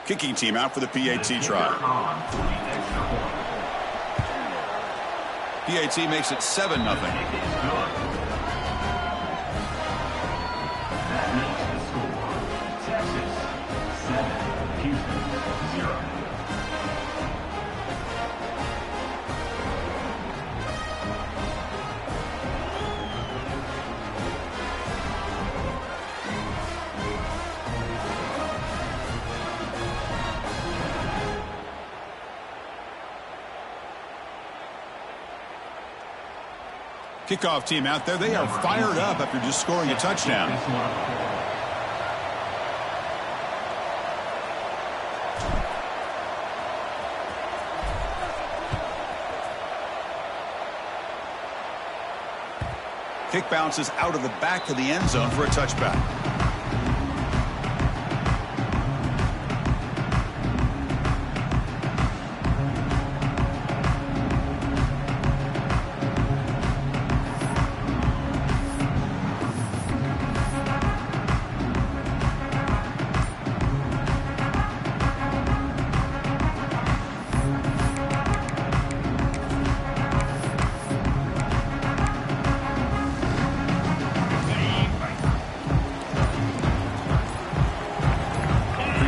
Kicking team out for the PAT try. PAT makes it 7-0. Kickoff team out there. They are fired up after just scoring a touchdown. Kick bounces out of the back of the end zone for a touchback.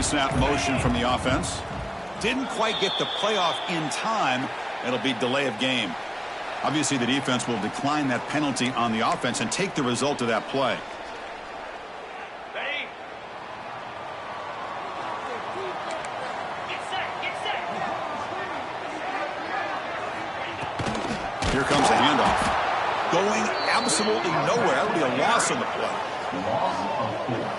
Snap motion from the offense. Didn't quite get the playoff in time. It'll be delay of game. Obviously, the defense will decline that penalty on the offense and take the result of that play. Here comes a handoff. Going absolutely nowhere. That would be a loss on the play.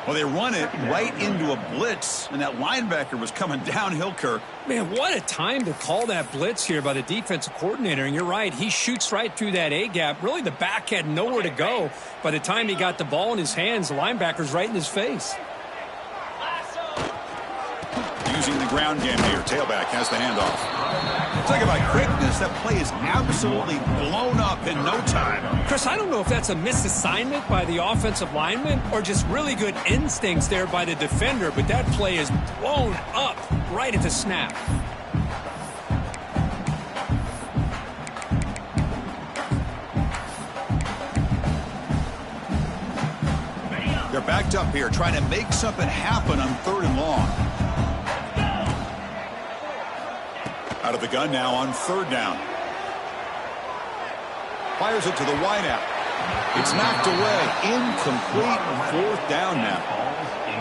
Well, they run it right into a blitz, and that linebacker was coming downhill, Kirk. Man, what a time to call that blitz here by the defensive coordinator. And you're right, he shoots right through that A-gap. Really, the back had nowhere to go. By the time he got the ball in his hands, the linebacker's right in his face. Using the ground game here. Tailback has the handoff. Talk about quickness. That play is absolutely blown up in no time. Chris, I don't know if that's a misassignment by the offensive lineman or just really good instincts there by the defender, but that play is blown up right at the snap. They're backed up here, trying to make something happen on 3rd and long. Out of the gun now on 3rd down. Fires it to the wideout. It's knocked away. Incomplete. 4th down now.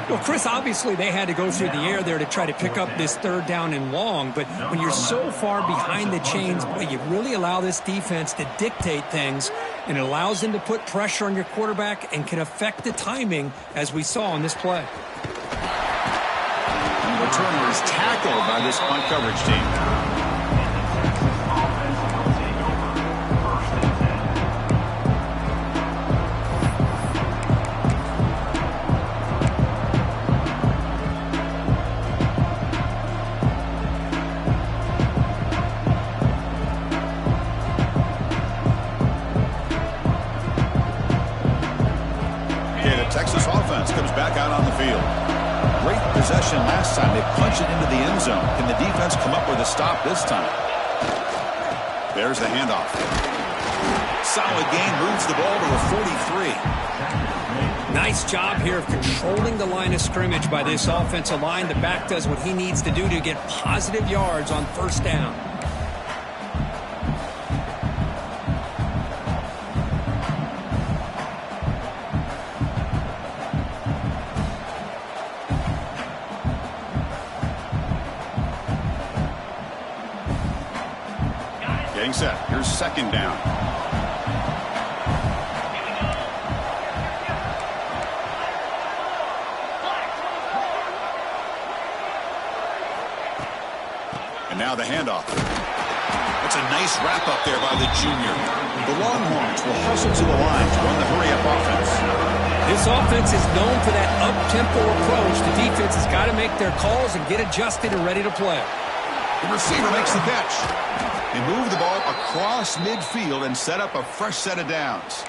Well, Chris, obviously they had to go through the air there to try to pick up this 3rd down and long, but when you're so far behind the chains, boy, you really allow this defense to dictate things, and it allows them to put pressure on your quarterback and can affect the timing, as we saw in this play. And the returner is tackled by this punt coverage team. Texas offense comes back out on the field. Great possession last time. They punch it into the end zone. Can the defense come up with a stop this time? There's the handoff. Solid gain, moves the ball to a 43. Nice job here of controlling the line of scrimmage by this offensive line. The back does what he needs to do to get positive yards on 1st down. Set. Here's 2nd down. And now the handoff. That's a nice wrap up there by the junior. The Longhorns will hustle to the line to run the hurry-up offense. This offense is known for that up-tempo approach. The defense has got to make their calls and get adjusted and ready to play. The receiver makes the catch. They move the ball across midfield and set up a fresh set of downs.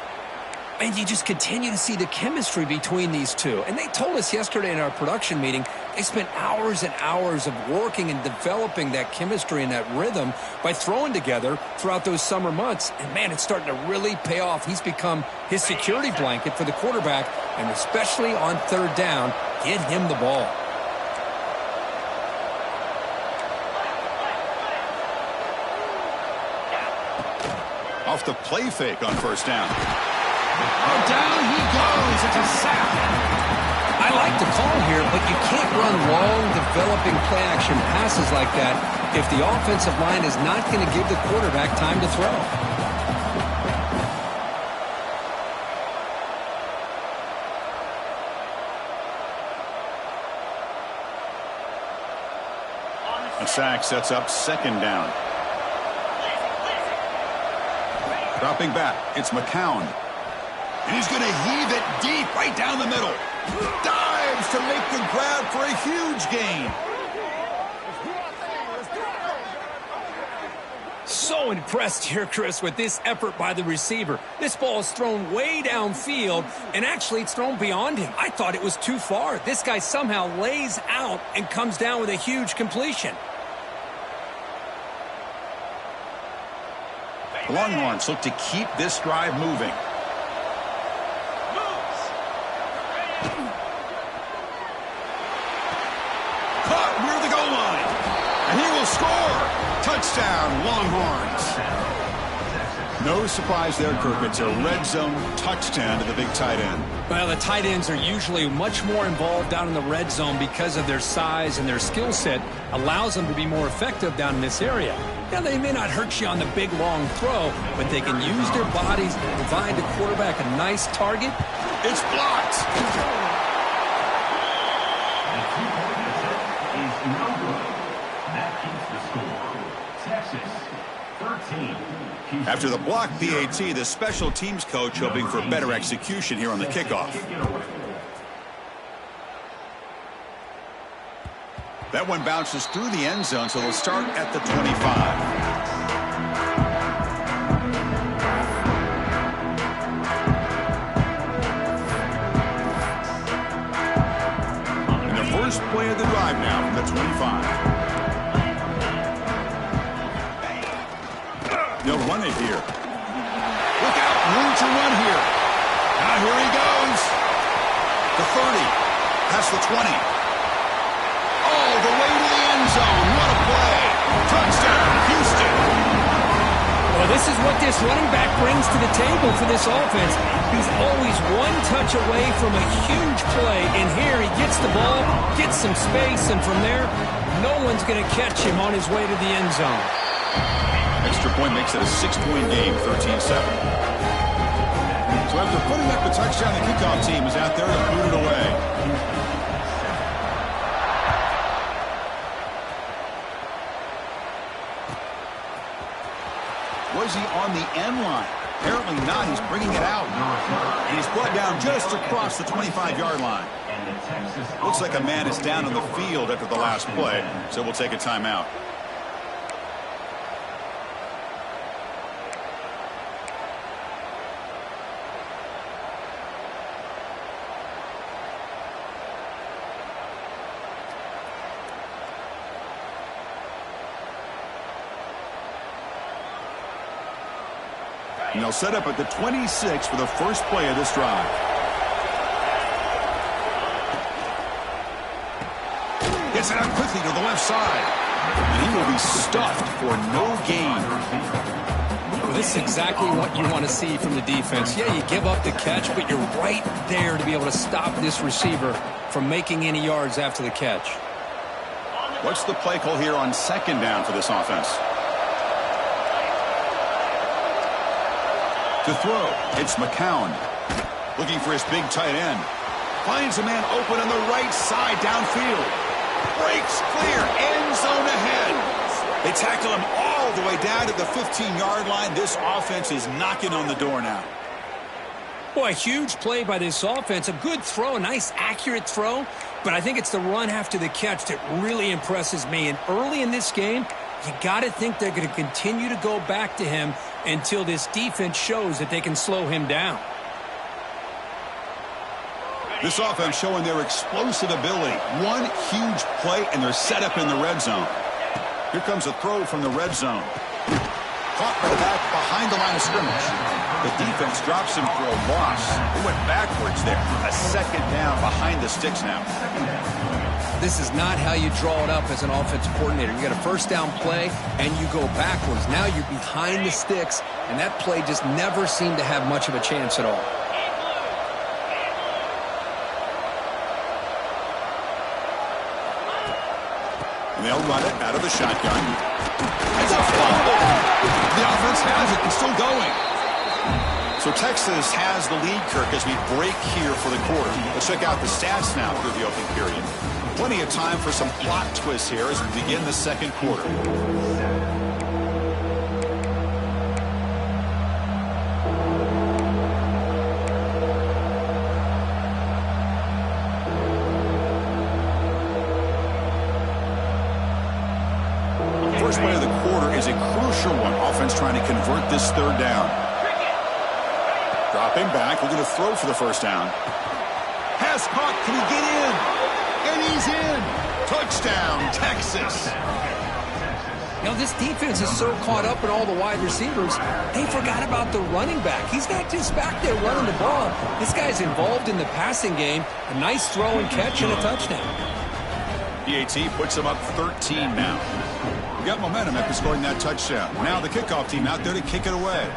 And you just continue to see the chemistry between these two. And they told us yesterday in our production meeting, they spent hours and hours of working and developing that chemistry and that rhythm by throwing together throughout those summer months. And, man, it's starting to really pay off. He's become his security blanket for the quarterback, and especially on third down, get him the ball. Off the play fake on first down. Oh, down he goes. It's a sack. I like the call here, but you can't run long, developing play-action passes like that if the offensive line is not going to give the quarterback time to throw. A sack sets up second down. Dropping back, it's McCown. And he's going to heave it deep right down the middle. Dives to make the grab for a huge gain. So impressed here, Chris, with this effort by the receiver. This ball is thrown way downfield, and actually it's thrown beyond him. I thought it was too far. This guy somehow lays out and comes down with a huge completion. The Longhorns look to keep this drive moving. Caught near the goal line. And he will score. Touchdown, Longhorns. No surprise there, Kirk. It's a red zone touchdown to the big tight end. Well, the tight ends are usually much more involved down in the red zone because of their size, and their skill set allows them to be more effective down in this area. Now, they may not hurt you on the big, long throw, but they can use their bodies to provide the quarterback a nice target. It's blocked. After the block PAT, the special teams coach hoping for better execution here on the kickoff. That one bounces through the end zone, so they'll start at the 25. And the first play of the drive now from the 25. They'll run it here. Look out, room to run here. Now here he goes. The 30, past the 20. All the way to the end zone. What a play. Touchdown, Houston. Well, this is what this running back brings to the table for this offense. He's always one touch away from a huge play, and here he gets the ball, gets some space, and from there, no one's going to catch him on his way to the end zone. Extra point makes it a 6-point game, 13-7. So after putting up the touchdown, the kickoff team is out there to boot it away. Was he on the end line? Apparently not. He's bringing it out. And he's brought down just across the 25-yard line. Looks like a man is down on the field after the last play, so we'll take a timeout. And they'll set up at the 26 for the first play of this drive. Gets it out quickly to the left side. And he will be stuffed for no gain. Well, this is exactly what you want to see from the defense. Yeah, you give up the catch, but you're right there to be able to stop this receiver from making any yards after the catch. What's the play call here on second down for this offense? To throw, it's McCown. Looking for his big tight end. Finds a man open on the right side downfield. Breaks clear, end zone ahead. They tackle him all the way down to the 15-yard line. This offense is knocking on the door now. Boy, a huge play by this offense. A good throw, a nice accurate throw. But I think it's the run after the catch that really impresses me. And early in this game, you got to think they're going to continue to go back to him until this defense shows that they can slow him down. This offense showing their explosive ability. One huge play, and they're set up in the red zone. Here comes a throw from the red zone. Caught by the back behind the line of scrimmage. The defense drops him for a loss. He went backwards there. A second down behind the sticks now. This is not how you draw it up as an offensive coordinator. You got a first down play, and you go backwards. Now you're behind the sticks, and that play just never seemed to have much of a chance at all. And they'll run it out of the shotgun. It's a fumble. The offense has it. It's still going. So Texas has the lead, Kirk, as we break here for the quarter. Let's check out the stats now through the opening period. Plenty of time for some plot twists here as we begin the second quarter. First play of the quarter is a crucial one. Offense trying to convert this third down. Dropping back. We're going to throw for the first down. Pass caught. Can he get in? And he's in. Touchdown, Texas. You know, this defense is so caught up in all the wide receivers, they forgot about the running back. He's not just back there running the ball. This guy's involved in the passing game. A nice throw and catch and a touchdown. PAT puts him up 13 now. We got momentum after scoring that touchdown. Now the kickoff team out there to kick it away.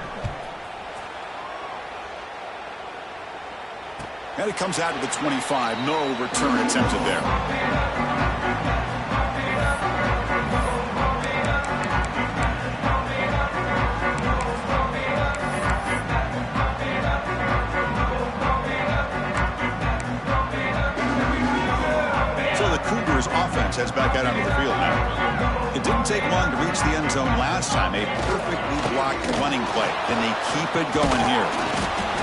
And it comes out to the 25. No return attempted there. So the Cougars offense heads back out onto the field now. It didn't take long to reach the end zone last time. A perfectly blocked running play. And they keep it going here.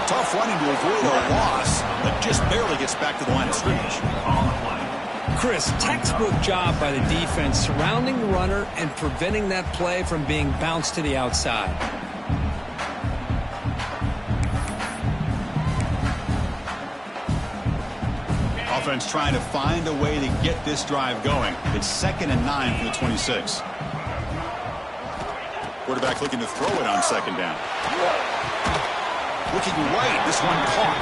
Tough running to avoid a loss, but just barely gets back to the line of scrimmage. Chris, textbook job by the defense surrounding the runner and preventing that play from being bounced to the outside. Offense trying to find a way to get this drive going. It's 2nd and 9 from the 26. Quarterback looking to throw it on second down. Looking right, this one caught.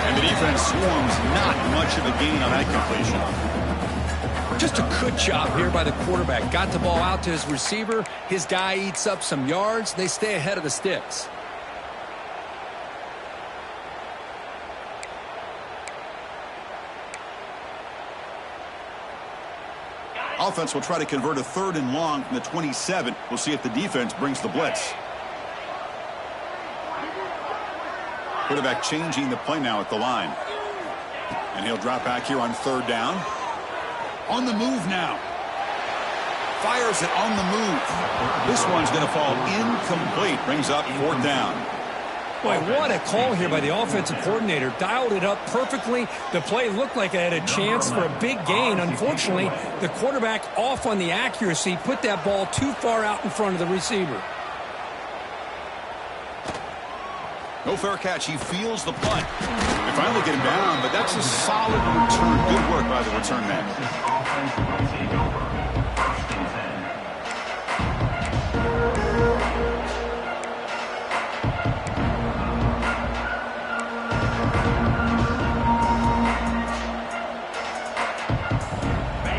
And the defense swarms, not much of a gain on that completion. Just a good job here by the quarterback. Got the ball out to his receiver. His guy eats up some yards. They stay ahead of the sticks. Offense will try to convert a 3rd and long from the 27. We'll see if the defense brings the blitz. Quarterback changing the play now at the line. And he'll drop back here on 3rd down. On the move now. Fires it on the move. This one's going to fall incomplete. Brings up 4th down. Boy, what a call here by the offensive coordinator. Dialed it up perfectly. The play looked like it had a chance for a big gain. Unfortunately, the quarterback off on the accuracy, put that ball too far out in front of the receiver. No fair catch. He feels the punt. They finally get him down, but that's a solid return. Good work by the return man.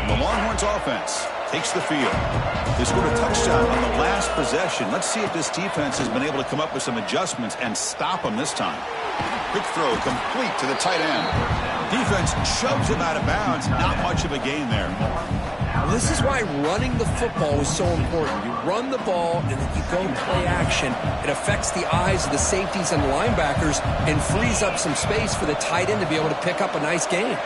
The Longhorns offense takes the field. They scored a touchdown on the last possession. Let's see if this defense has been able to come up with some adjustments and stop them this time. Quick throw complete to the tight end. Defense shoves him out of bounds. Not much of a gain there. This is why running the football is so important. You run the ball and then you go play action. It affects the eyes of the safeties and linebackers and frees up some space for the tight end to be able to pick up a nice gain.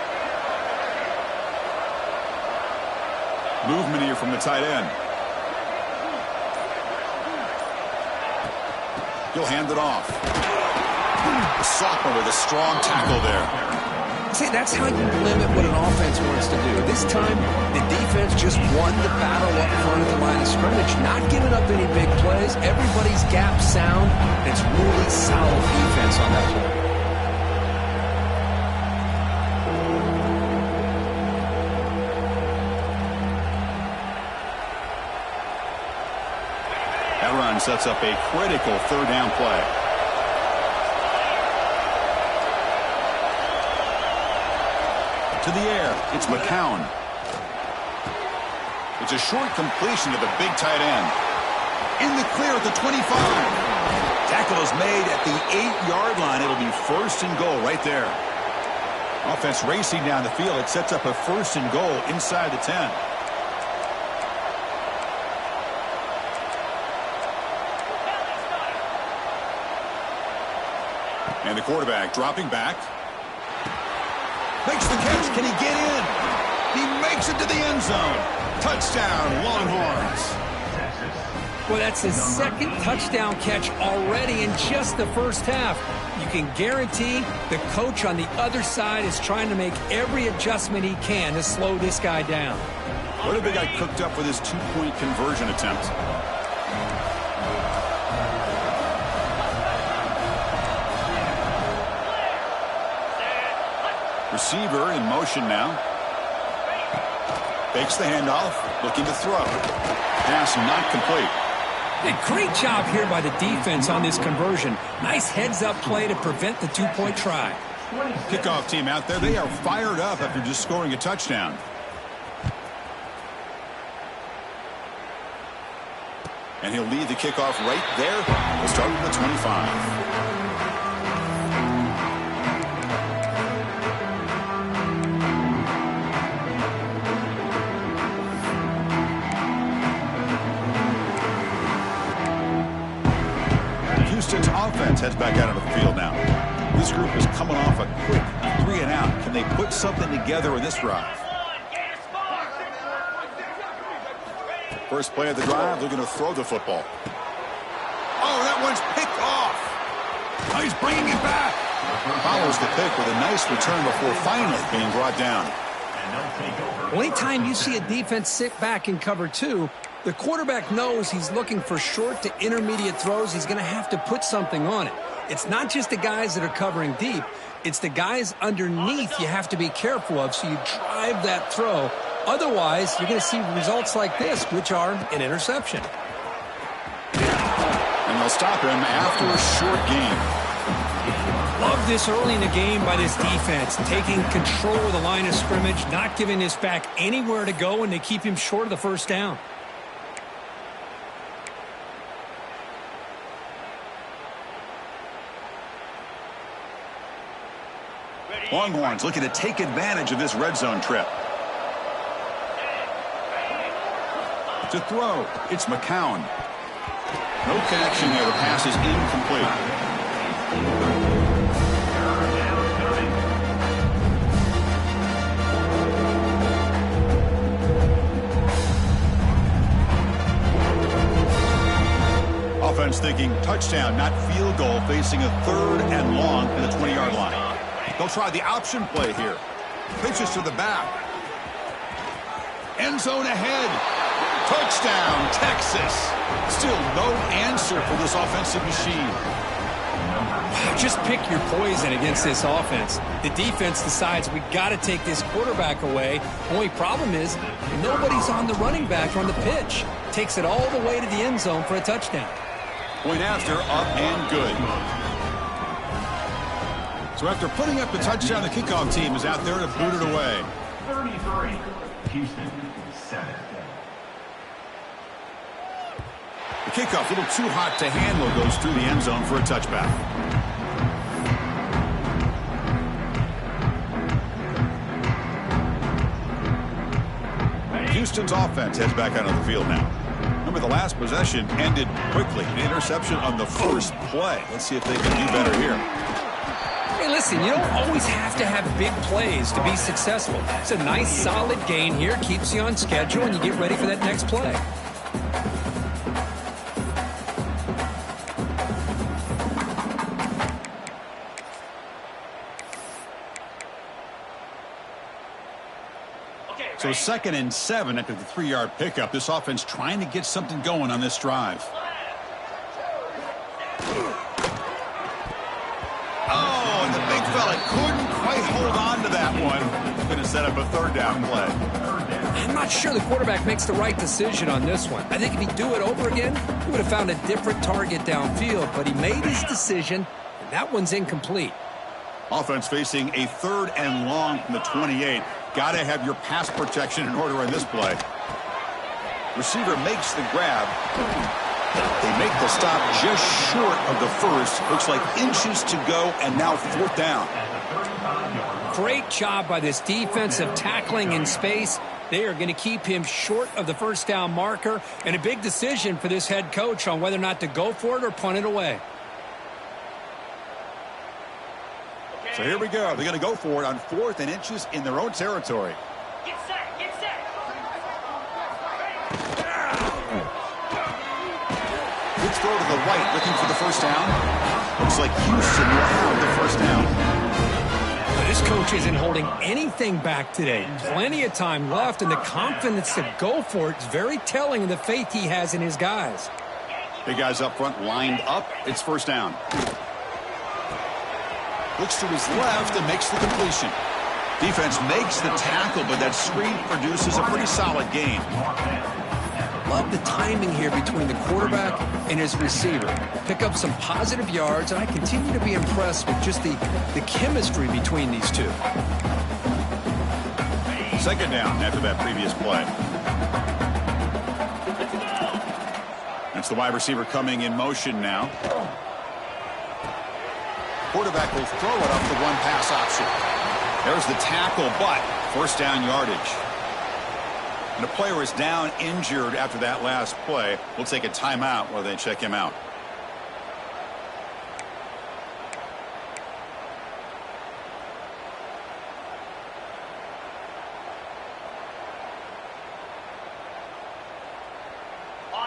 Movement here from the tight end. He'll hand it off. Sophomore with a strong tackle there. See, that's how you limit what an offense wants to do. This time, the defense just won the battle up front at the line of scrimmage, not giving up any big plays. Everybody's gap sound, and it's really solid defense on that play. run sets up a critical third down play. To the air, it's McCown. It's a short completion to the big tight end. In the clear at the 25. Tackle is made at the 8-yard line. It'll be first and goal right there. Offense racing down the field. It sets up a first and goal inside the 10. And the quarterback dropping back. Makes the catch. Can he get in? He makes it to the end zone. Touchdown, Longhorns. Well, that's his second touchdown catch already in just the first half. You can guarantee the coach on the other side is trying to make every adjustment he can to slow this guy down. What have they got cooked up with this two-point conversion attempt? Receiver in motion now. Fakes the handoff, looking to throw. Pass not complete. A great job here by the defense on this conversion. Nice heads-up play to prevent the two-point try. Kickoff team out there, they are fired up after just scoring a touchdown. And he'll lead the kickoff right there. We'll start with the 25. Houston's offense heads back out onto the field now. This group is coming off a quick 3 and out. Can they put something together in this drive? First play of the drive, they're going to throw the football. Oh, that one's picked off. Oh, he's bringing it back. Follows the pick with a nice return before finally being brought down. Well, anytime you see a defense sit back in cover 2, the quarterback knows he's looking for short to intermediate throws. He's going to have to put something on it. It's not just the guys that are covering deep. It's the guys underneath you have to be careful of, so you drive that throw. Otherwise, you're going to see results like this, which are an interception. And they'll stop him after a short gain. Love this early in the game by this defense, taking control of the line of scrimmage, not giving this back anywhere to go, and they keep him short of the first down. Longhorns looking to take advantage of this red zone trip. To throw, it's McCown. No connection there. The pass is incomplete. Offense thinking touchdown, not field goal, facing a 3rd and long at the 20-yard line. They'll try the option play here. Pitches to the back. End zone ahead. Touchdown, Texas. Still no answer for this offensive machine. Just pick your poison against this offense. The defense decides we got to take this quarterback away. Only problem is nobody's on the running back on the pitch. Takes it all the way to the end zone for a touchdown. Point after, up and good. So after putting up the touchdown, the kickoff team is out there to boot it away. 33, Houston, 7. The kickoff, a little too hot to handle, goes through the end zone for a touchback. Houston's offense heads back out on the field now. Remember, the last possession ended quickly. An interception on the first play. Let's see if they can do better here. Hey, listen, you don't always have to have big plays to be successful. It's a nice, solid gain here. Keeps you on schedule, and you get ready for that next play. So 2nd and 7 after the 3-yard pickup. This offense trying to get something going on this drive. Oh, and the big fella couldn't quite hold on to that one. Going to set up a 3rd down play. I'm not sure the quarterback makes the right decision on this one. I think if he'd do it over again, he would have found a different target downfield, but he made his decision, and that one's incomplete. Offense facing a 3rd and long from the 28. Got to have your pass protection in order on this play. Receiver makes the grab. They make the stop just short of the first. Looks like inches to go, and now 4th down. Great job by this defensive tackling in space. They are going to keep him short of the first down marker, and a big decision for this head coach on whether or not to go for it or punt it away. So here we go. They're going to go for it on 4th and inches in their own territory. Get set, get set. Good throw to the right, looking for the first down. Looks like Houston will have the first down. This coach isn't holding anything back today. Plenty of time left, and the confidence to go for it is very telling of the faith he has in his guys. Big guys up front lined up. It's first down. Looks to his left and makes the completion. Defense makes the tackle, but that screen produces a pretty solid gain. Love the timing here between the quarterback and his receiver. Pick up some positive yards, and I continue to be impressed with just the chemistry between these two. Second down after that previous play. That's the wide receiver coming in motion now. Quarterback will throw it up the one pass option. There's the tackle, but first down yardage. And the player is down injured after that last play. We'll take a timeout while they check him out.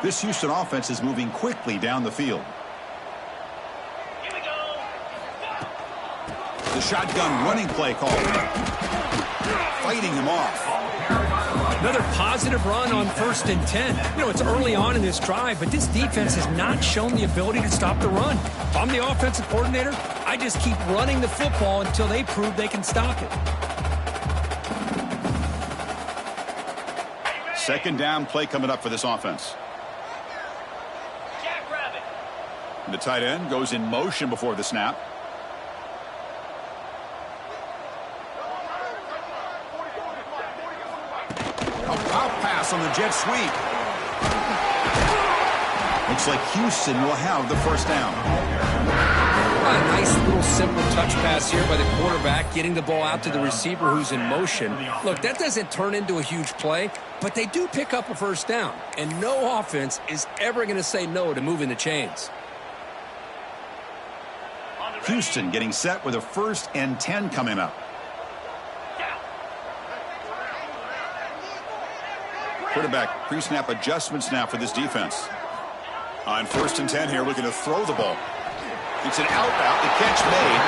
This Houston offense is moving quickly down the field. Here we go. The shotgun running play call. Fighting him off. Another positive run on 1st and 10. You know, it's early on in this drive, but this defense has not shown the ability to stop the run. If I'm the offensive coordinator, I just keep running the football until they prove they can stop it. Second down play coming up for this offense. Jackrabbit. The tight end goes in motion before the snap. On the jet sweep. Looks like Houston will have the first down. A nice little simple touch pass here by the quarterback, getting the ball out to the receiver who's in motion. Look, that doesn't turn into a huge play, but they do pick up a first down, and no offense is ever going to say no to moving the chains. Houston getting set with a 1st and 10 coming up. Quarterback pre-snap adjustments now for this defense. On 1st and 10 here, looking to throw the ball. It's an out route. The catch made.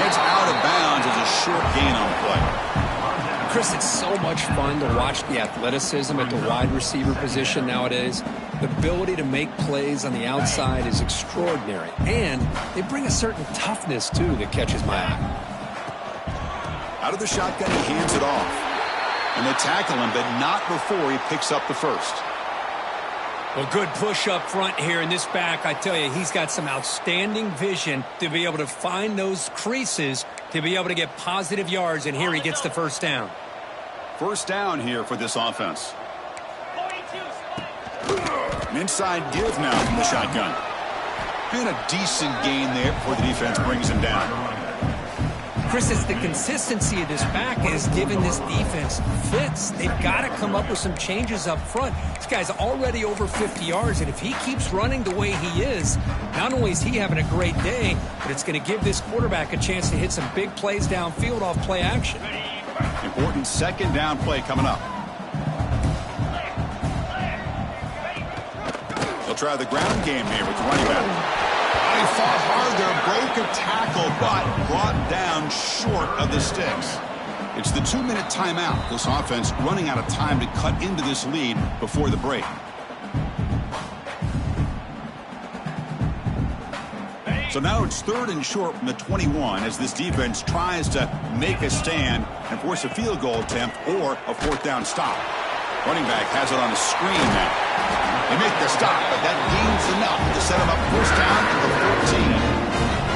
It's out of bounds as a short gain on play. Chris, it's so much fun to watch the athleticism at the wide receiver position nowadays. The ability to make plays on the outside is extraordinary, and they bring a certain toughness, too, that catches my eye. Out of the shotgun, he hands it off. And they tackle him, but not before he picks up the first. Well, good push up front here in this back. I tell you, he's got some outstanding vision to be able to find those creases, to be able to get positive yards, and here he gets the first down. First down here for this offense. An inside give now from the shotgun. And a decent gain there before the defense brings him down. Chris, it's the consistency of this back is giving this defense fits. They've got to come up with some changes up front. This guy's already over 50 yards, and if he keeps running the way he is, not only is he having a great day, but it's going to give this quarterback a chance to hit some big plays downfield off play action. Important second down play coming up. They'll try the ground game here with the running back. He fought hard there, broke a tackle, but brought down short of the sticks. It's the 2-minute timeout. This offense running out of time to cut into this lead before the break. Ready? So now it's 3rd and short from the 21 as this defense tries to make a stand and force a field goal attempt or a 4th down stop. Running back has it on a screen now. They make the stop, but that gains enough to set them up 1st down to the 14.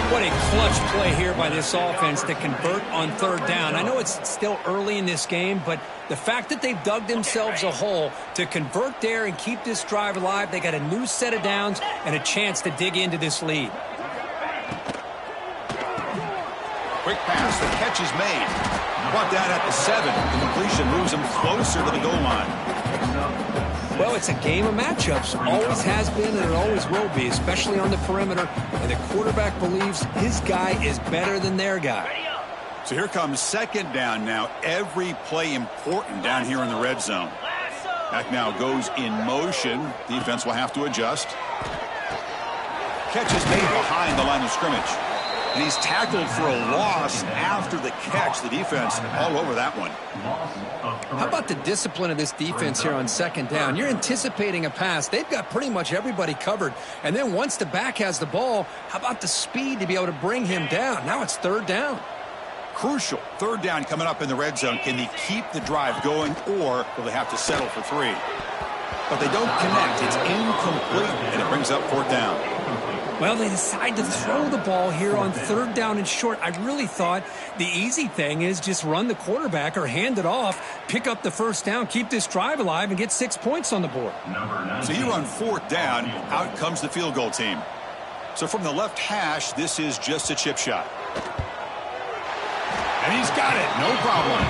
What a clutch play here by this offense to convert on 3rd down. I know it's still early in this game, but the fact that they've dug themselves a hole to convert there and keep this drive alive, they got a new set of downs and a chance to dig into this lead. Quick pass, the catch is made. Brought down at the 7. The completion moves him closer to the goal line. Well, it's a game of matchups. Always has been and it always will be, especially on the perimeter. And the quarterback believes his guy is better than their guy. So here comes 2nd down now. Every play important down here in the red zone. Back now goes in motion. Defense will have to adjust. Catch is made behind the line of scrimmage. And he's tackled for a loss after the catch. The defense all over that one. How about the discipline of this defense here on 2nd down? You're anticipating a pass. They've got pretty much everybody covered. And then once the back has the ball, how about the speed to be able to bring him down? Now it's 3rd down. Crucial. 3rd down coming up in the red zone. Can they keep the drive going or will they have to settle for 3? But they don't connect. It's incomplete, and it brings up 4th down. Well, they decide to throw the ball here on 3rd down and short. I really thought the easy thing is just run the quarterback or hand it off, pick up the 1st down, keep this drive alive, and get 6 points on the board. So you run 4th down, out comes the field goal team. So from the left hash, this is just a chip shot. And he's got it, no problem.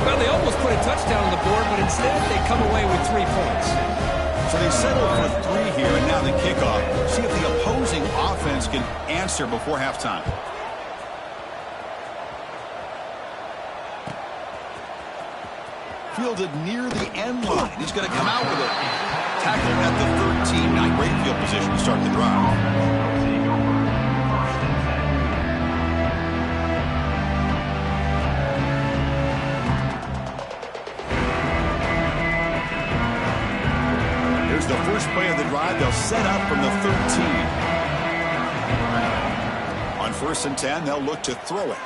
Well, they almost put a touchdown on the board, but instead they come away with 3 points. So they settle for 3 here, and now the kickoff. See if the opposing offense can answer before halftime. Fielded near the end line. He's going to come out with it. Tackled at the 13. Not great field position to start the drive. Here's the first play of the drive. They'll set up from the 13. On 1st and 10, they'll look to throw it.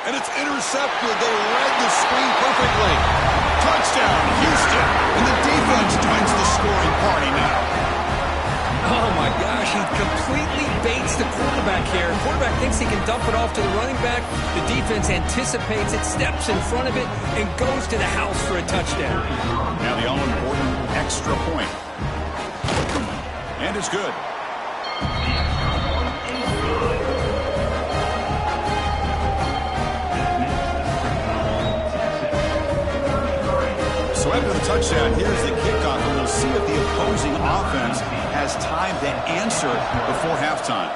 And it's intercepted. They read the screen perfectly. Touchdown, Houston. And the defense joins the scoring party now. Oh, my gosh. He completely baits the quarterback here. The quarterback thinks he can dump it off to the running back. The defense anticipates it, steps in front of it, and goes to the house for a touchdown. Now the all-important extra point. And it's good. So after the touchdown, here's the kickoff, and we'll see if the opposing offense has time to answer before halftime.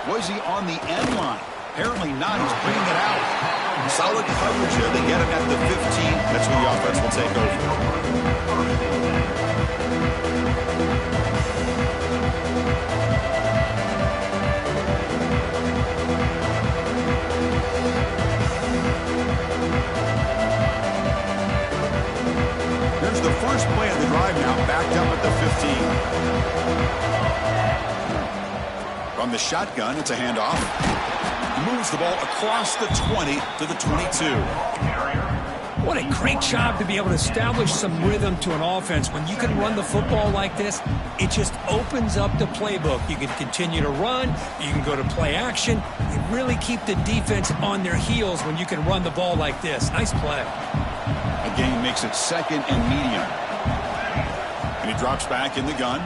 Was he on the end line? Apparently not. He's bringing it out. Solid coverage here. They get him at the 15. That's where the offense will take over. Here's the first play of the drive now, backed up at the 15. From the shotgun, it's a handoff. Moves the ball across the 20 to the 22. What a great job to be able to establish some rhythm to an offense. When you can run the football like this, it just opens up the playbook. You can continue to run. You can go to play action. You really keep the defense on their heels when you can run the ball like this. Nice play. Again, makes it 2nd and medium. And he drops back in the gun.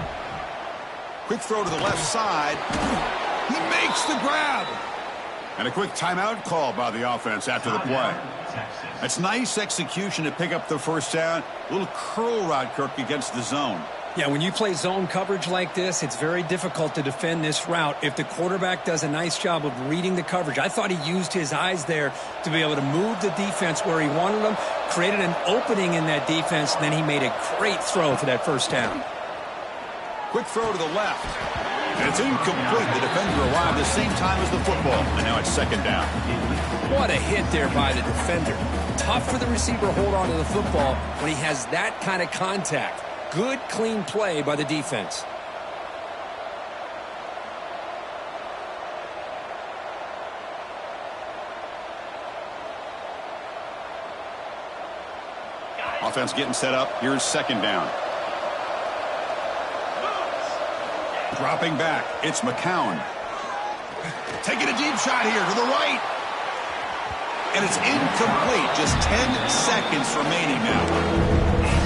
Quick throw to the left side. He makes the grab. And a quick timeout call by the offense after the play. That's nice execution to pick up the 1st down. A little curl rod, Kirk, against the zone. Yeah, when you play zone coverage like this, it's very difficult to defend this route if the quarterback does a nice job of reading the coverage. I thought he used his eyes there to be able to move the defense where he wanted them, created an opening in that defense, and then he made a great throw for that 1st down. Quick throw to the left. And it's incomplete. The defender arrived the same time as the football. And now it's 2nd down. What a hit there by the defender. Tough for the receiver to hold on to the football when he has that kind of contact. Good, clean play by the defense. Offense getting set up. Here's second down. Dropping back. It's McCown. Taking a deep shot here to the right. And it's incomplete. Just 10 seconds remaining now.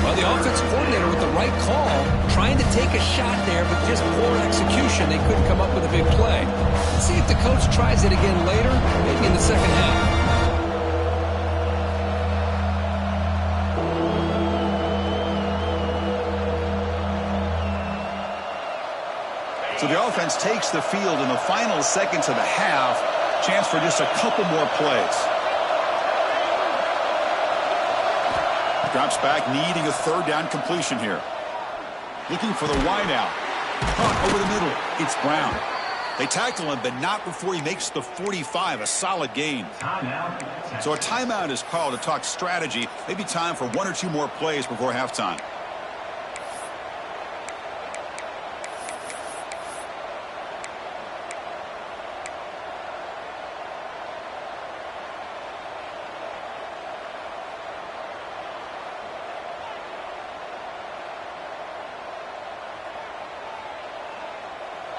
Well, the offense coordinator with the right call, trying to take a shot there, but just poor execution. They couldn't come up with a big play. Let's see if the coach tries it again later, maybe in the second half. So the offense takes the field in the final seconds of the half. Chance for just a couple more plays. Drops back, needing a third down completion here. Looking for the wideout. Caught over the middle. It's Brown. They tackle him, but not before he makes the 45, a solid gain. So a timeout is called to talk strategy. Maybe time for one or two more plays before halftime.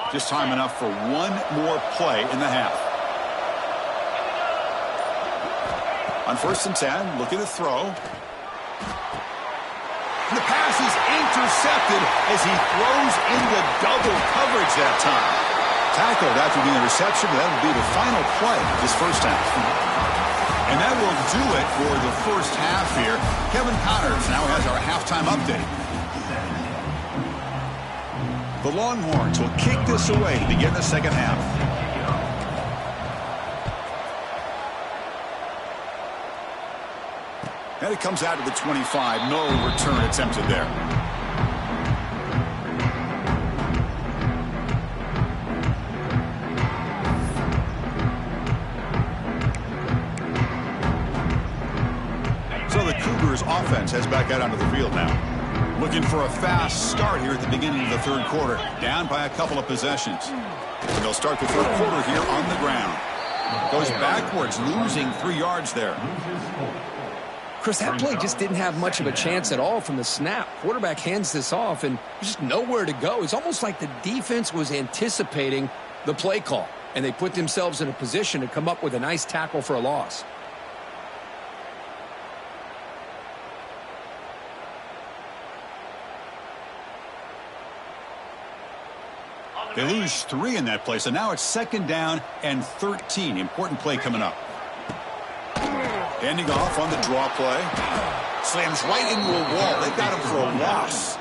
Just time enough for one more play in the half. On 1st and 10, looking to throw. The pass is intercepted as he throws into double coverage that time. Tackled after the interception. That will be the final play of this first half. And that will do it for the first half here. Kevin Connors now has our halftime update. The Longhorns will kick this away to begin the second half. And it comes out to the 25. No return attempted there. So the Cougars offense heads back out onto the field now. Looking for a fast start here at the beginning of the third quarter. Down by a couple of possessions. And they'll start the third quarter here on the ground. Goes backwards, losing 3 yards there. Chris, that play just didn't have much of a chance at all from the snap. Quarterback hands this off, and there's just nowhere to go. It's almost like the defense was anticipating the play call, and they put themselves in a position to come up with a nice tackle for a loss. They lose 3 in that play, so now it's second down and 13. Important play coming up. Handing off on the draw play. Slams right into a wall. They've got him for a loss.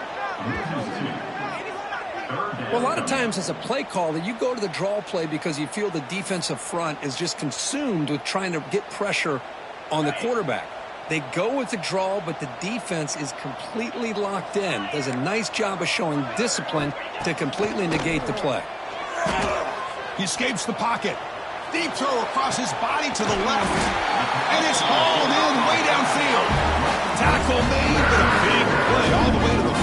Well, a lot of times as a play caller, you go to the draw play because you feel the defensive front is just consumed with trying to get pressure on the quarterback. They go with the draw, but the defense is completely locked in. Does a nice job of showing discipline to completely negate the play. He escapes the pocket. Deep throw across his body to the left. And it's hauled in way downfield. Tackle made, but a big play all the way to the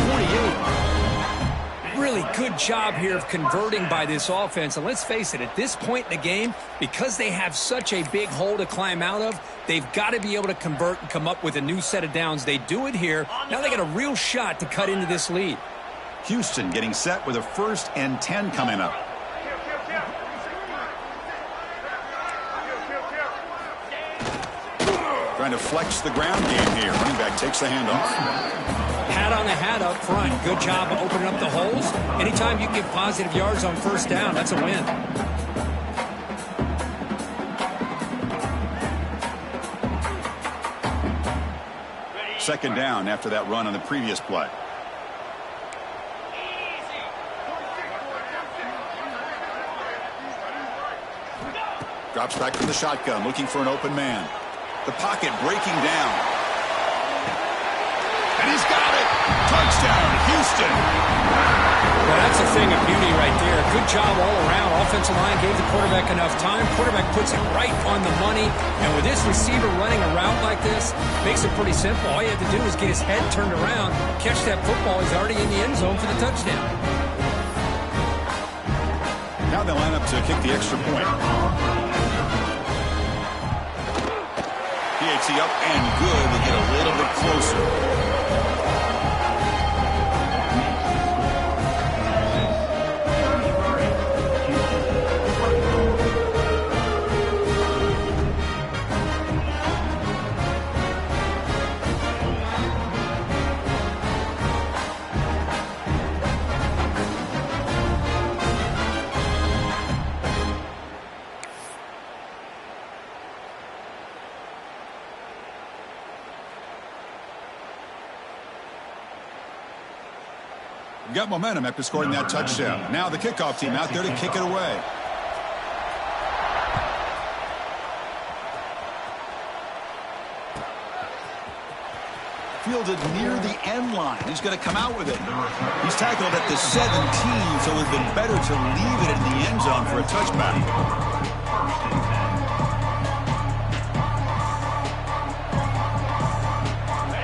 48. Really good job here of converting by this offense. And let's face it, at this point in the game, because they have such a big hole to climb out of, they've got to be able to convert and come up with a new set of downs. They do it here. Now they got a real shot to cut into this lead. Houston getting set with a 1st and 10 coming up. Trying to flex the ground game here. Running back takes the handoff. Pat on the hat up front. Good job of opening up the holes. Anytime you get positive yards on 1st down, that's a win. Second down after that run on the previous play. Drops back from the shotgun, looking for an open man. The pocket breaking down. And he's got it. Touchdown, Houston. Well, that's a thing of beauty right there. Good job all around. Offensive line gave the quarterback enough time. Quarterback puts it right on the money. And with this receiver running a route like this, makes it pretty simple. All you have to do is get his head turned around, catch that football. He's already in the end zone for the touchdown. Now they line up to kick the extra point. PAT up and good. They get a little bit closer. Got momentum after scoring that touchdown. Now the kickoff team out there to kick it away. Fielded near the end line. He's going to come out with it. He's tackled at the 17, so it would have been better to leave it in the end zone for a touchback.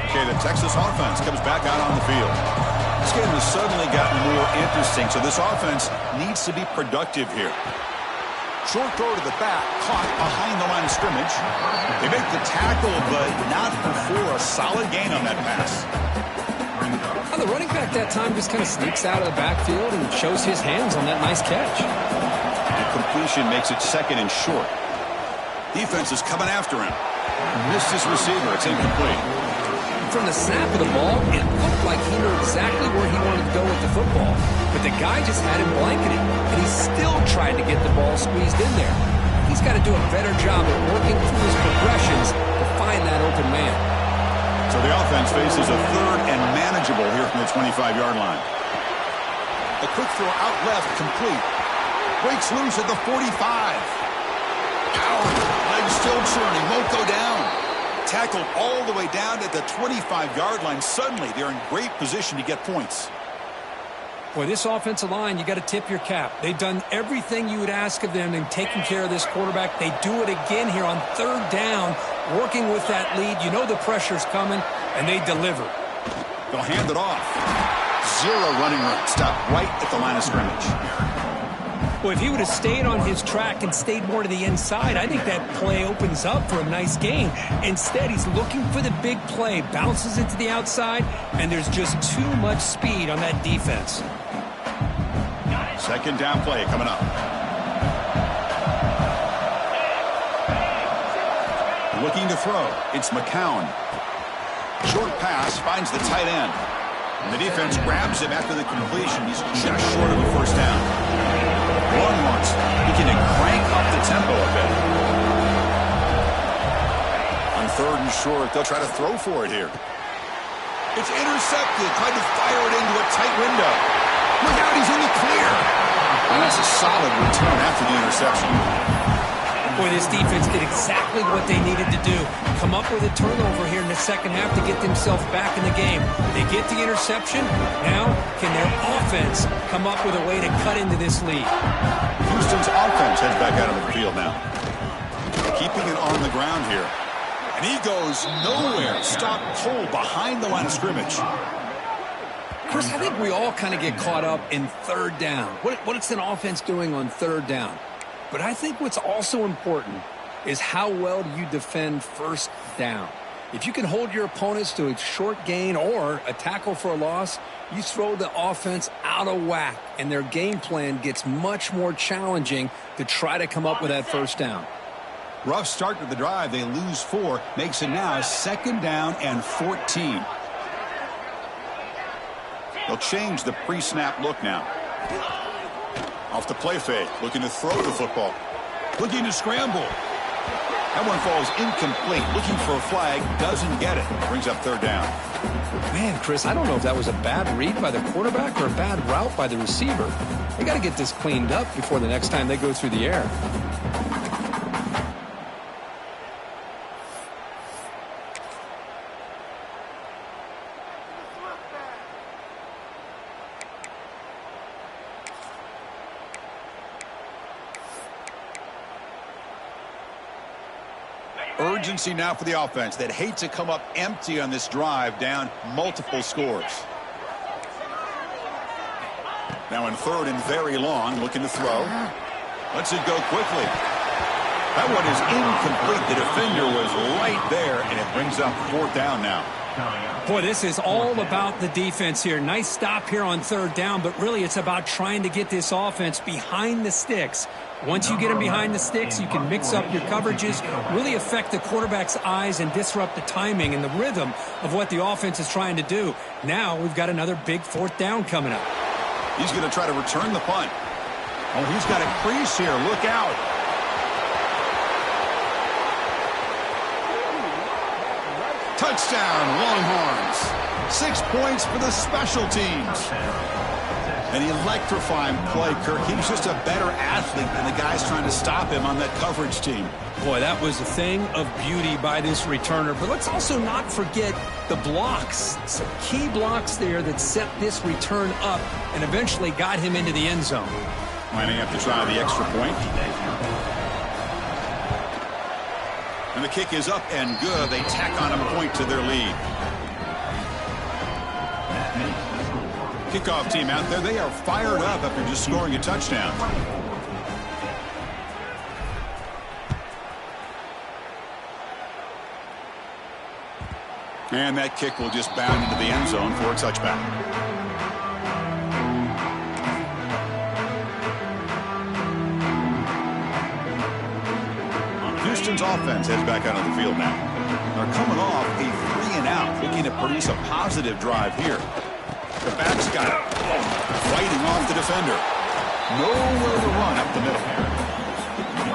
Okay, the Texas offense comes back out on the field. This game has suddenly gotten more interesting, so this offense needs to be productive here. Short throw to the back, caught behind the line of scrimmage. They make the tackle, but not before a solid gain on that pass. Well, the running back that time just kind of sneaks out of the backfield and shows his hands on that nice catch. The completion makes it second and short. Defense is coming after him. Missed his receiver. It's incomplete. From the snap of the ball, it looked like he knew exactly where he wanted to go with the football. But the guy just had him blanketed, and he still tried to get the ball squeezed in there. He's got to do a better job at working through his progressions to find that open man. So the offense faces a third and manageable here from the 25-yard line. A quick throw out left, complete. Breaks loose at the 45. Ow! Legs still churning, won't go down. Tackled all the way down at the 25-yard line. Suddenly, they're in great position to get points. Boy, this offensive line, you got to tip your cap. They've done everything you would ask of them in taking care of this quarterback. They do it again here on third down, working with that lead. You know the pressure's coming, and they deliver. They'll hand it off. Zero running room. Stop right at the line of scrimmage. Well, if he would have stayed on his track and stayed more to the inside, I think that play opens up for a nice gain. Instead, he's looking for the big play, bounces it to the outside, and there's just too much speed on that defense. Second down play coming up. Looking to throw. It's McCown. Short pass finds the tight end. And the defense grabs him after the completion. He's just short of a first down. Long ones. He can crank up the tempo a bit. On third and short, they'll try to throw for it here. It's intercepted. Tried to fire it into a tight window. Look out, he's in the clear. And that's a solid return after the interception. Boy, this defense did exactly what they needed to do. Come up with a turnover here in the second half to get themselves back in the game. They get the interception. Now, can their offense come up with a way to cut into this lead? Houston's offense heads back out of the field now. Keeping it on the ground here. And he goes nowhere. Stop cold behind the line of scrimmage. Chris, I think we all kind of get caught up in third down. What's an offense doing on third down? But I think what's also important is how well do you defend first down. If you can hold your opponents to a short gain or a tackle for a loss, you throw the offense out of whack, and their game plan gets much more challenging to try to come up with that first down. Rough start to the drive. They lose 4. Makes it now second down and 14. They'll change the pre-snap look now. Off the play fake, looking to throw the football. Looking to scramble. That one falls incomplete. Looking for a flag, doesn't get it. Brings up third down. Man, Chris, I don't know if that was a bad read by the quarterback or a bad route by the receiver. They got to get this cleaned up before the next time they go through the air. urgency now for the offense. They'd hate to come up empty on this drive, down multiple scores. Now in third and very long, looking to throw. Lets it go quickly. That one is incomplete. The defender was right there, and it brings up fourth down now. Boy, this is all about the defense here. Nice stop here on third down, but really it's about trying to get this offense behind the sticks. Once you get them behind the sticks, you can mix up your coverages, really affect the quarterback's eyes and disrupt the timing and the rhythm of what the offense is trying to do. Now we've got another big fourth down coming up. He's going to try to return the punt. Oh, he's got a crease here. Look out. Touchdown, Longhorns. 6 points for the special teams. An electrifying play, Kirk. He's just a better athlete than the guys trying to stop him on that coverage team. Boy, that was a thing of beauty by this returner. But let's also not forget the blocks. Some key blocks there that set this return up and eventually got him into the end zone. Lining up to try the extra point. And the kick is up and good. They tack on a point to their lead. Kickoff team out there. They are fired up after just scoring a touchdown. And that kick will just bound into the end zone for a touchback. Houston's offense heads back out on the field now. They're coming off a 3-and-out, looking to produce a positive drive here. The back's got it. Fighting off the defender. Nowhere to run up the middle.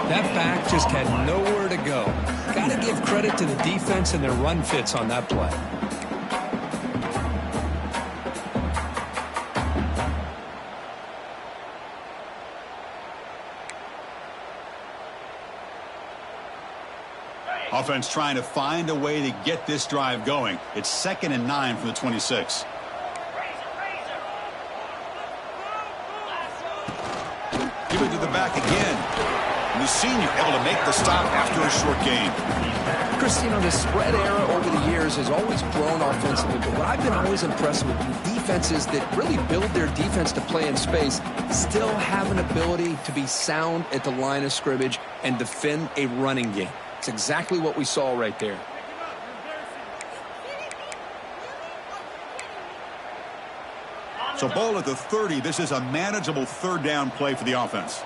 That back just had nowhere to go. Got to give credit to the defense and their run fits on that play. Offense trying to find a way to get this drive going. It's 2nd and 9 from the 26. Give it to the back again. And the senior able to make the stop after a short gain. Chris, you know, the spread era over the years has always grown offensively, but what I've been always impressed with defenses that really build their defense to play in space still have an ability to be sound at the line of scrimmage and defend a running game. It's exactly what we saw right there. So ball at the 30. This is a manageable third down play for the offense.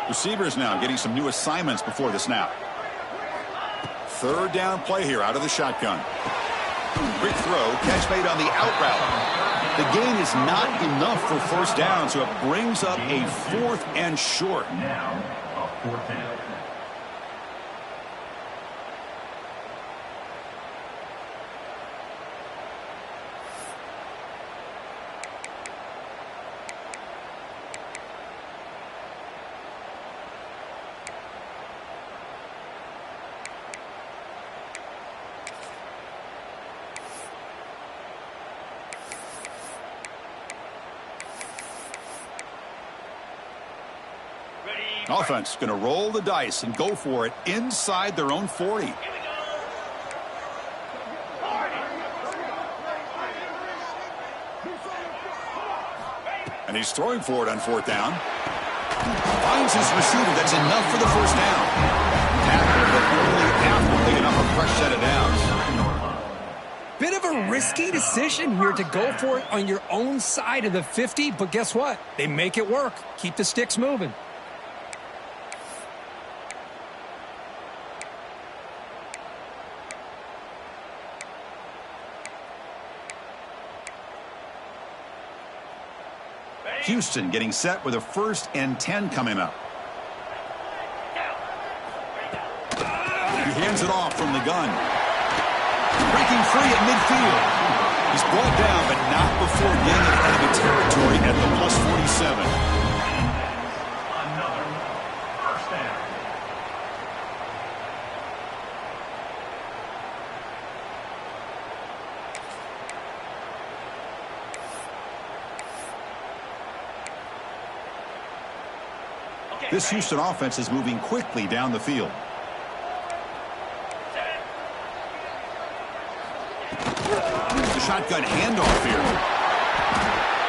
Receivers now getting some new assignments before the snap. Third down play here out of the shotgun. Quick throw, catch made on the out route. The gain is not enough for first down, so it brings up a 4th and short. Now, a 4th down. Offense going to roll the dice and go for it inside their own 40. And he's throwing for it on 4th down. Finds his receiver. That's enough for the first down. Tackle, but only after big enough a fresh set of downs. Bit of a risky decision here to go for it on your own side of the 50, but guess what? They make it work. Keep the sticks moving. Houston getting set with a 1st and 10 coming up. He hands it off from the gun. Breaking free at midfield. He's brought down, but not before getting in enemy territory at the plus 47. Another first down. This Houston offense is moving quickly down the field. The shotgun handoff here.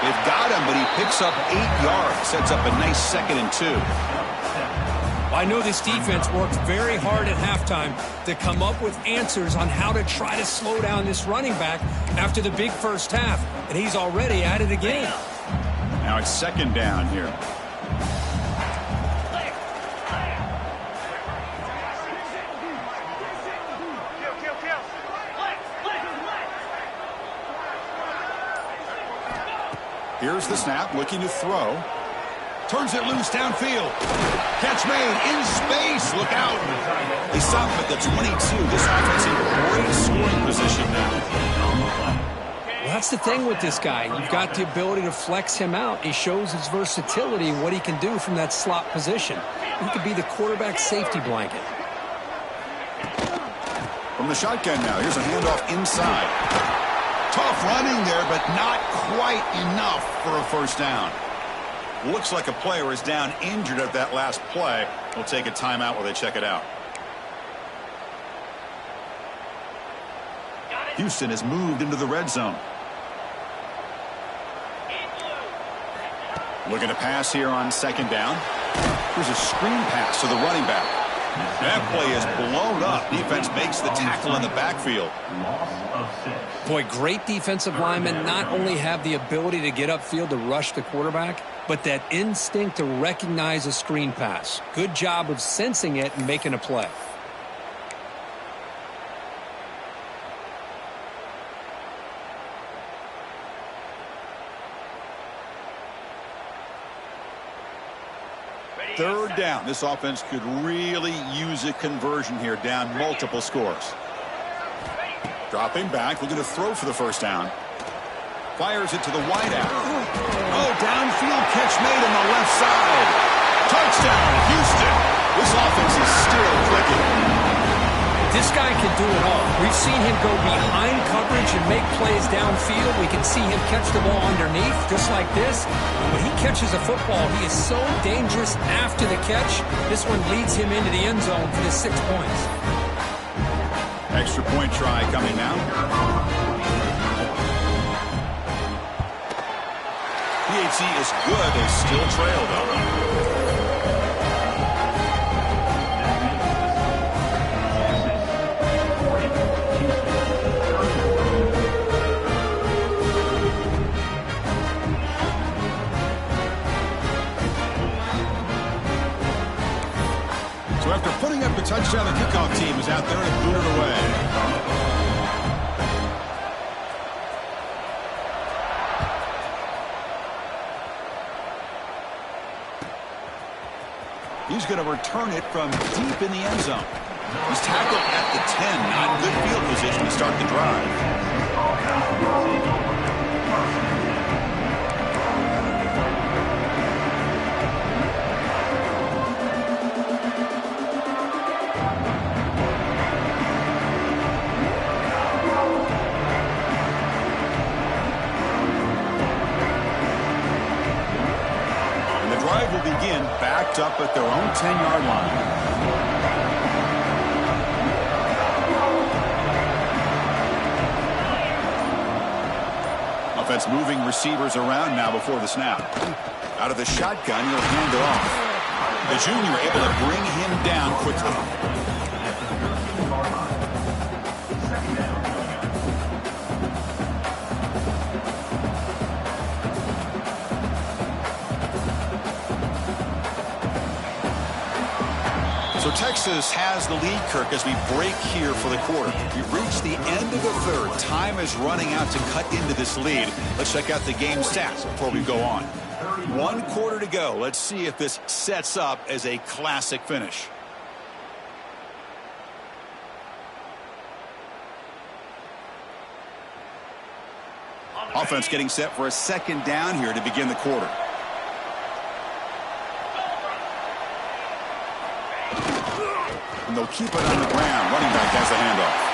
They've got him, but he picks up 8 yards. Sets up a nice 2nd and 2. I know this defense worked very hard at halftime to come up with answers on how to try to slow down this running back after the big first half, and he's already at it again. Now it's 2nd down here. Here's the snap, looking to throw. Turns it loose downfield. Catch made in space. Look out. They stop him at the 22. This offense in great scoring position now. Well, that's the thing with this guy. You've got the ability to flex him out. He shows his versatility and what he can do from that slot position. He could be the quarterback safety blanket. From the shotgun now, here's a handoff inside. Tough running there, but not quite enough For a first down. Looks like a player is down injured at that last play. We'll take a timeout while they check it out. Houston has moved into the red zone. Looking to pass here on 2nd down. Here's a screen pass to the running back. That play is blown up. Defense makes the tackle in the backfield. Boy, great defensive linemen not only have the ability to get upfield to rush the quarterback, but that instinct to recognize a screen pass. Good job of sensing it and making a play. Third down. This offense could really use a conversion here, down multiple scores. Dropping back, looking to throw for the first down. Fires it to the wideout. Oh, downfield catch made on the left side. Touchdown, Houston. This offense is still clicking. This guy can do it all. We've seen him go behind coverage and make plays downfield. We can see him catch the ball underneath, just like this. When he catches a football, he is so dangerous after the catch. This one leads him into the end zone for the 6 points. Extra point try coming now. PAT is good. They still trail, though. So after putting up the touchdown, the kickoff team is out there to boot it away. He's going to return it from deep in the end zone. He's tackled at the 10. Not good field position to start the drive. Will begin backed up at their own 10-yard line. Offense moving receivers around now before the snap. Out of the shotgun, he'll hand it off. The junior able to bring him down quickly. So Texas has the lead, Kirk, as we break here for the quarter. We've reached the end of the third. Time is running out to cut into this lead. Let's check out the game stats before we go on. 1 quarter to go. Let's see if this sets up as a classic finish. Offense getting set for a 2nd down here to begin the quarter. And they'll keep it on the ground. Running back has the handoff.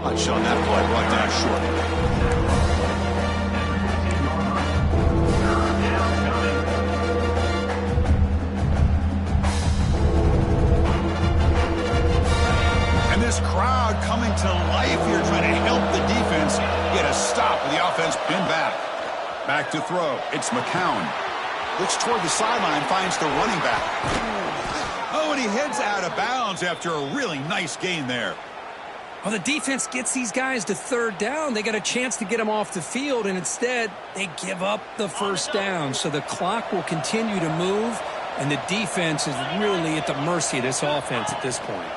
Much on that play, brought down short. And this crowd coming to life here, trying to help the defense get a stop with the offense pinned back. Back to throw. It's McCown. Looks toward the sideline, finds the running back. Oh, and he heads out of bounds after a really nice gain there. Well, the defense gets these guys to third down. They got a chance to get them off the field, and instead they give up the first down. So the clock will continue to move, and the defense is really at the mercy of this offense at this point.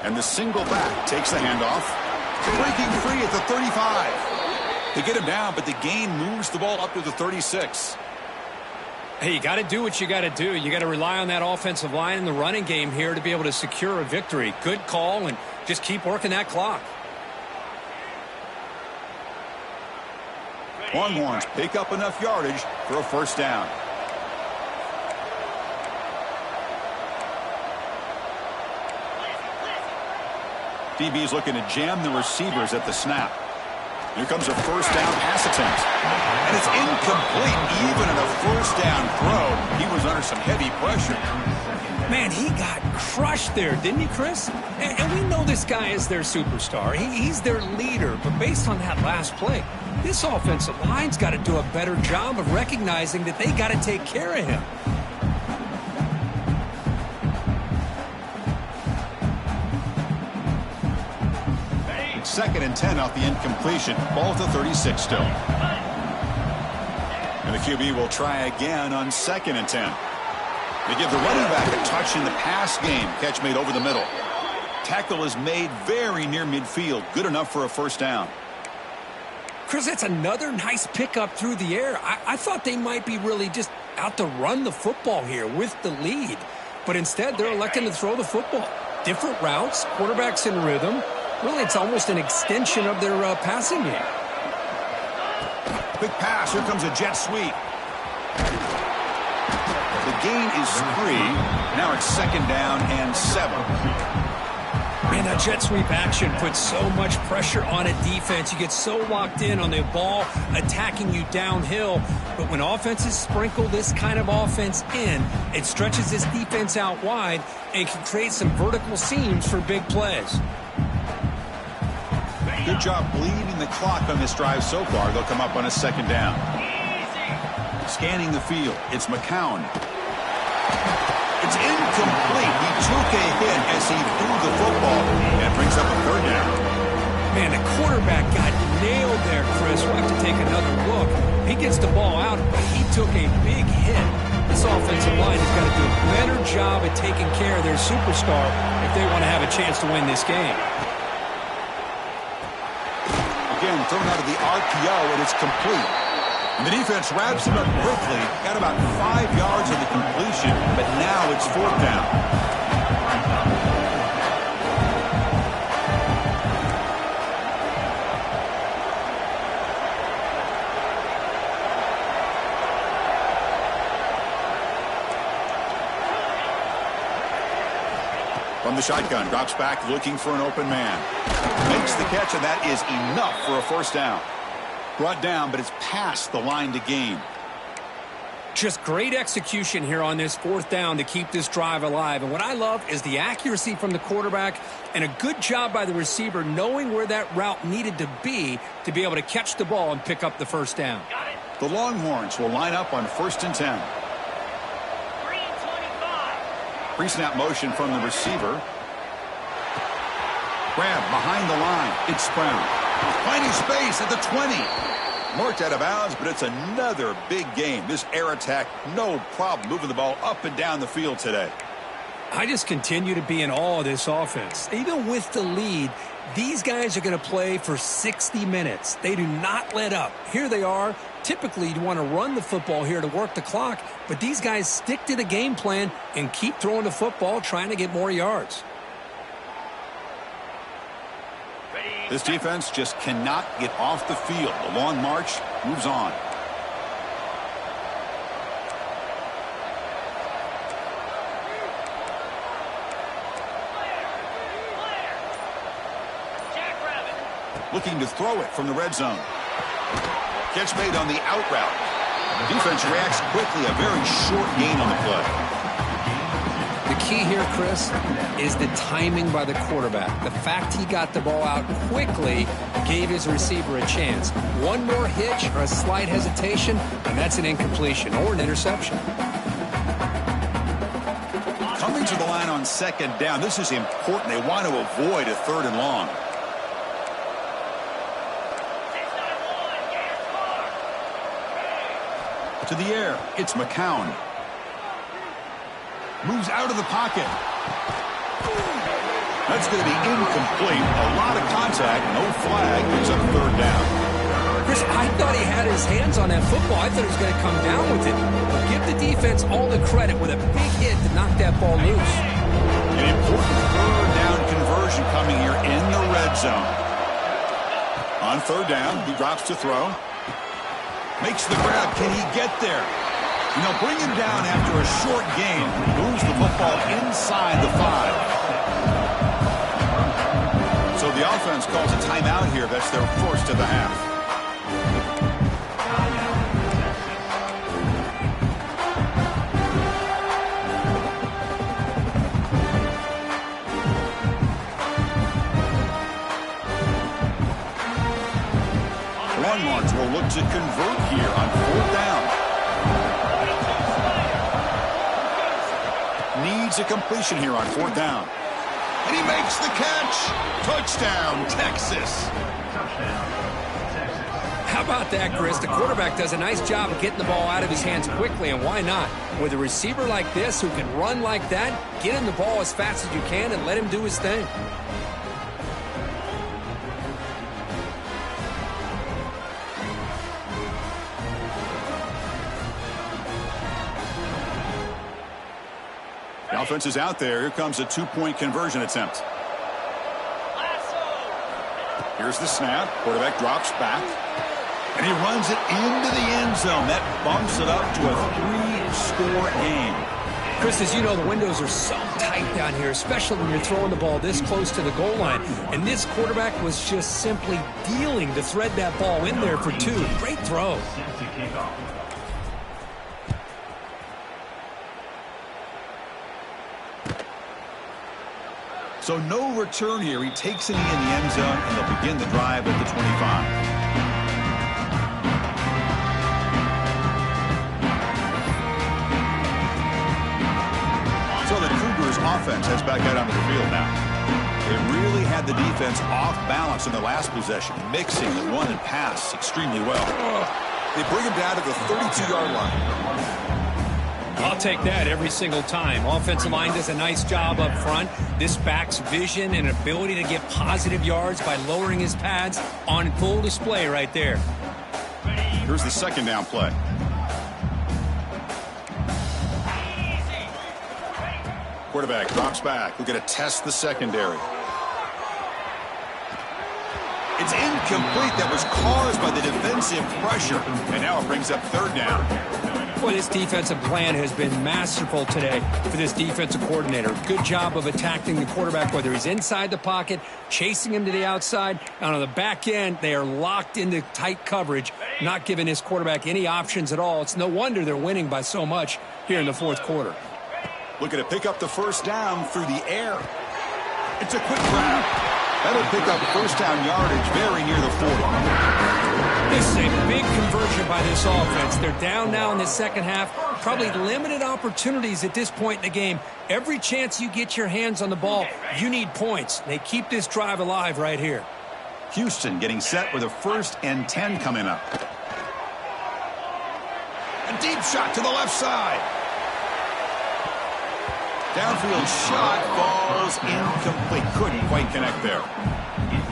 And the single back takes the handoff. Breaking free at the 35. They get him down, but the gain moves the ball up to the 36. Hey, you got to do what you got to do. You got to rely on that offensive line in the running game here to be able to secure a victory. Good call, and just keep working that clock. Longhorns pick up enough yardage for a first down. DB's looking to jam the receivers at the snap. Here comes a first down pass attempt. And it's incomplete. Even in a first down throw, he was under some heavy pressure. Man, he got crushed there, didn't he, Chris? And we know this guy is their superstar. He's their leader. But based on that last play, this offensive line's got to do a better job of recognizing that they got to take care of him. Second and 10 off the incompletion. Ball at the 36 still. And the QB will try again on second and 10. They give the running back a touch in the pass game. Catch made over the middle. Tackle is made very near midfield. Good enough for a first down. Chris, that's another nice pickup through the air. I thought they might be really just out to run the football here with the lead. But instead, they're electing to throw the football. Different routes, quarterback's in rhythm. Really, it's almost an extension of their passing game. Quick pass. Here comes a jet sweep. The gain is 3. Now it's second down and 7. Man, that jet sweep action puts so much pressure on a defense. You get so locked in on the ball attacking you downhill. But when offenses sprinkle this kind of offense in, it stretches this defense out wide and can create some vertical seams for big plays. Good job bleeding the clock on this drive so far. They'll come up on a second down. Scanning the field. It's McCown. It's incomplete. He took a hit as he threw the football and brings up a third down. Man, the quarterback got nailed there, Chris. We'll have to take another look. He gets the ball out, but he took a big hit. This offensive line has got to do a better job at taking care of their superstar if they want to have a chance to win this game. Again, thrown out of the RPO, and it's complete. And the defense wraps him up quickly. Got about 5 yards of the completion, but now it's fourth down. From the shotgun, drops back, looking for an open man. Makes the catch, and that is enough for a first down. Brought down, but it's past the line to gain. Just great execution here on this fourth down to keep this drive alive. And what I love is the accuracy from the quarterback and a good job by the receiver knowing where that route needed to be able to catch the ball and pick up the first down. The Longhorns will line up on first and 10. Pre-snap motion from the receiver. Grab behind the line. It's Brown. Finding space at the 20. Marked out of bounds, but it's another big game. This air attack, no problem moving the ball up and down the field today. I just continue to be in awe of this offense. Even with the lead, these guys are going to play for 60 minutes. They do not let up. Here they are. Typically, you want to run the football here to work the clock, but these guys stick to the game plan and keep throwing the football, trying to get more yards. This defense just cannot get off the field. The long march moves on. Looking to throw it from the red zone. Catch made on the out route. Defense reacts quickly. A very short gain on the play. The key here, Chris, is the timing by the quarterback. The fact he got the ball out quickly gave his receiver a chance. One more hitch or a slight hesitation, and that's an incompletion or an interception. Coming to the line on second down. This is important. They want to avoid a third and long. To the air, it's McCown. Moves out of the pocket. That's going to be incomplete. A lot of contact, no flag, brings up third down. Chris, I thought he had his hands on that football. I thought he was going to come down with it. But give the defense all the credit with a big hit to knock that ball loose. An important third down conversion coming here in the red zone. On third down, he drops to throw. Makes the grab. Can he get there? You know, bring him down after a short gain. Moves the football inside the 5. So the offense calls a timeout here. That's their first of the half. Longmont will look to convert here on fourth down. Needs a completion here on fourth down. And he makes the catch. Touchdown, Texas. How about that, Chris? The quarterback does a nice job of getting the ball out of his hands quickly, and why not? With a receiver like this who can run like that, get him the ball as fast as you can and let him do his thing. The offense is out there. Here comes a two-point conversion attempt. Here's the snap. Quarterback drops back. And he runs it into the end zone. That bumps it up to a 3-score game. Chris, as you know, the windows are so tight down here, especially when you're throwing the ball this close to the goal line. And this quarterback was just simply dealing to thread that ball in there for 2. Great throw. So no return here. He takes it in the end zone, and they'll begin the drive at the 25. So the Cougars offense heads back out onto the field now. They really had the defense off balance in the last possession, mixing the run and pass extremely well. They bring him down to the 32-yard line. I'll take that every single time. Offensive line does a nice job up front. This back's vision and ability to get positive yards by lowering his pads on full display right there. Here's the second down play. Quarterback drops back. We're going to test the secondary. It's incomplete. That was caused by the defensive pressure. And now it brings up third down. Boy, this defensive plan has been masterful today for this defensive coordinator. Good job of attacking the quarterback, whether he's inside the pocket, chasing him to the outside, and on the back end, they are locked into tight coverage, not giving this quarterback any options at all. It's no wonder they're winning by so much here in the fourth quarter. Looking to pick up the first down through the air. It's a quick grab. That'll pick up first down yardage very near the 40. This is a big conversion by this offense. They're down now in the second half. Probably limited opportunities at this point in the game. Every chance you get your hands on the ball, you need points. They keep this drive alive right here. Houston getting set with a 1st and 10 coming up. A deep shot to the left side. Downfield shot falls incomplete. Couldn't quite connect there.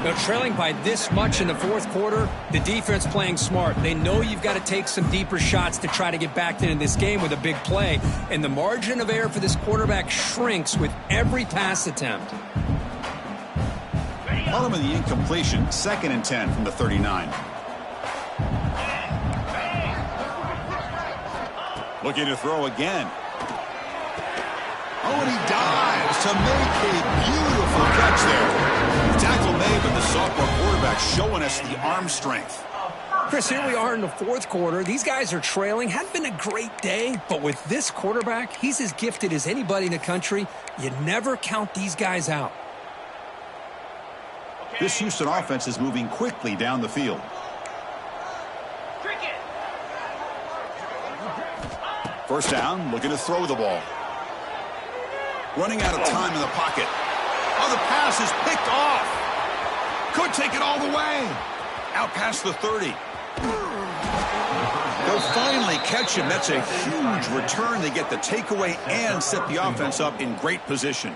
Now, trailing by this much in the fourth quarter, the defense playing smart. They know you've got to take some deeper shots to try to get back into this game with a big play. And the margin of error for this quarterback shrinks with every pass attempt. Following the incompletion, 2nd and 10 from the 39. Looking to throw again. Oh, and he dives. to make a beautiful catch there. Tackle made, but the sophomore quarterback showing us the arm strength. Chris, here we are in the fourth quarter. These guys are trailing. Hadn't been a great day, but with this quarterback, he's as gifted as anybody in the country. You never count these guys out. This Houston offense is moving quickly down the field. First down, looking to throw the ball. Running out of time in the pocket. Oh, the pass is picked off. Could take it all the way. Out past the 30. They'll finally catch him. That's a huge return. They get the takeaway and set the offense up in great position.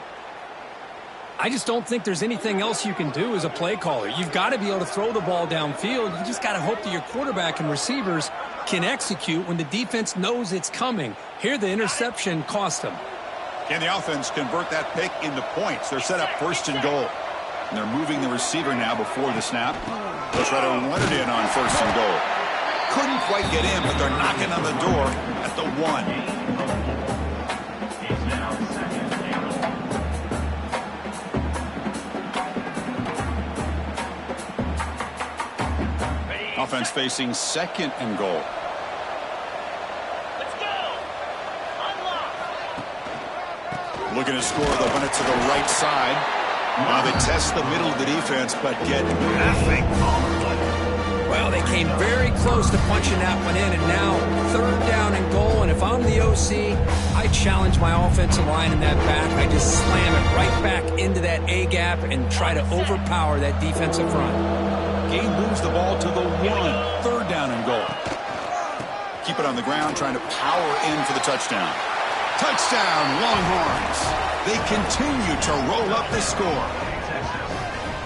I just don't think there's anything else you can do as a play caller. You've got to be able to throw the ball downfield. You just got to hope that your quarterback and receivers can execute when the defense knows it's coming. Here, the interception cost them. Can the offense convert that pick into points? They're set up first and goal. And they're moving the receiver now before the snap. They'll try to run it in on first and goal. Couldn't quite get in, but they're knocking on the door at the 1. Offense facing second and goal. Let's go. Unlock. Looking to score, they'll run it to the right side. Now they test the middle of the defense, but get nothing. Well, they came very close to punching that one in, and now third down and goal. And if I'm the OC, I challenge my offensive line in that back. I just slam it right back into that A gap and try to overpower that defensive front. Gain moves the ball to the 1. Third down and goal. Keep it on the ground, trying to power in for the touchdown. Touchdown, Longhorns. They continue to roll up the score.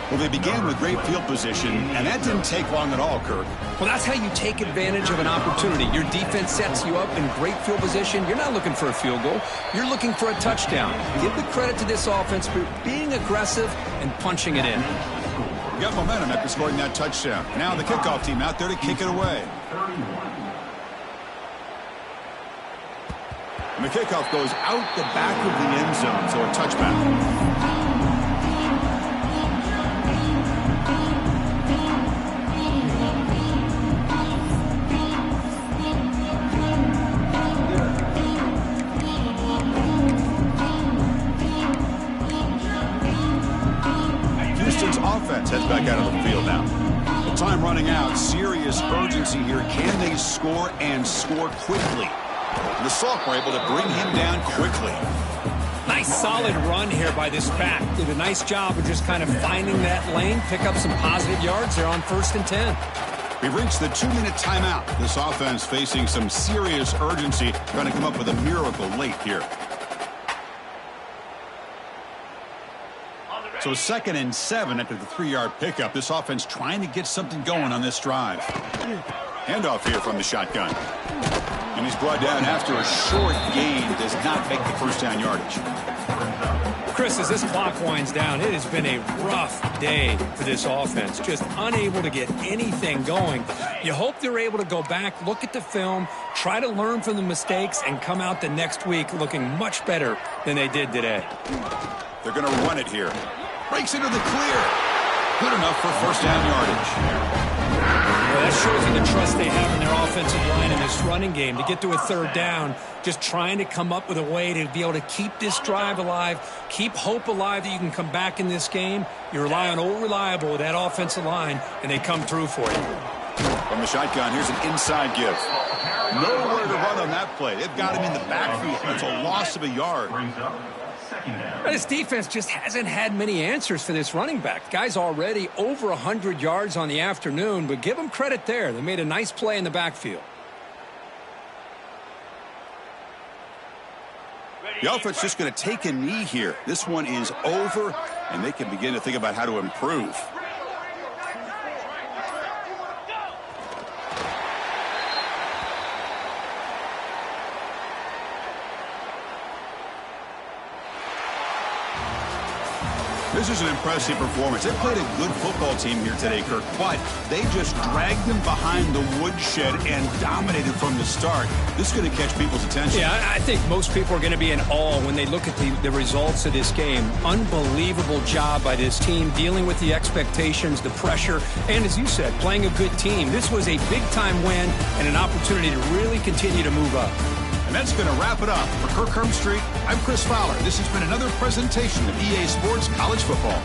Well, they began with great field position, and that didn't take long at all, Kirk. Well, that's how you take advantage of an opportunity. Your defense sets you up in great field position. You're not looking for a field goal. You're looking for a touchdown. Give the credit to this offense for being aggressive and punching it in. Got momentum after scoring that touchdown. Now the kickoff team out there to kick it away. And the kickoff goes out the back of the end zone, so a touchback. Houston's offense heads back out of the field now. With time running out, serious urgency here. Can they score and score quickly? And the sophomore able to bring him down quickly. Nice solid run here by this back. Did a nice job of just kind of finding that lane, pick up some positive yards there on 1st and 10. We've reached the 2-minute timeout. This offense facing some serious urgency, trying to come up with a miracle late here. So 2nd and 7 after the 3-yard pickup. This offense trying to get something going on this drive. Handoff here from the shotgun. And he's brought down after a short gain. Does not make the first down yardage. Chris, as this clock winds down, it has been a rough day for this offense. Just unable to get anything going. You hope they're able to go back, look at the film, try to learn from the mistakes, and come out the next week looking much better than they did today. They're going to run it here. Breaks into the clear. Good enough for first down yardage. Well, that shows you the trust they have in their offensive line in this running game. To get to a third down, just trying to come up with a way to be able to keep this drive alive, keep hope alive that you can come back in this game. You rely on old reliable with that offensive line, and they come through for you. From the shotgun, here's an inside give. Nowhere to run on that play. They've got him in the backfield. It's a loss of a yard. This defense just hasn't had many answers for this running back. The guy's already over 100 yards on the afternoon, but give them credit there. They made a nice play in the backfield. The offense just going to take a knee here. This one is over, and they can begin to think about how to improve. This is an impressive performance. They played a good football team here today, Kirk, but they just dragged them behind the woodshed and dominated from the start. This is going to catch people's attention. Yeah, I think most people are going to be in awe when they look at the results of this game. Unbelievable job by this team, dealing with the expectations, the pressure, and as you said, playing a good team. This was a big-time win and an opportunity to really continue to move up. And that's going to wrap it up. For Kirk Street, I'm Chris Fowler. This has been another presentation of EA Sports College Football.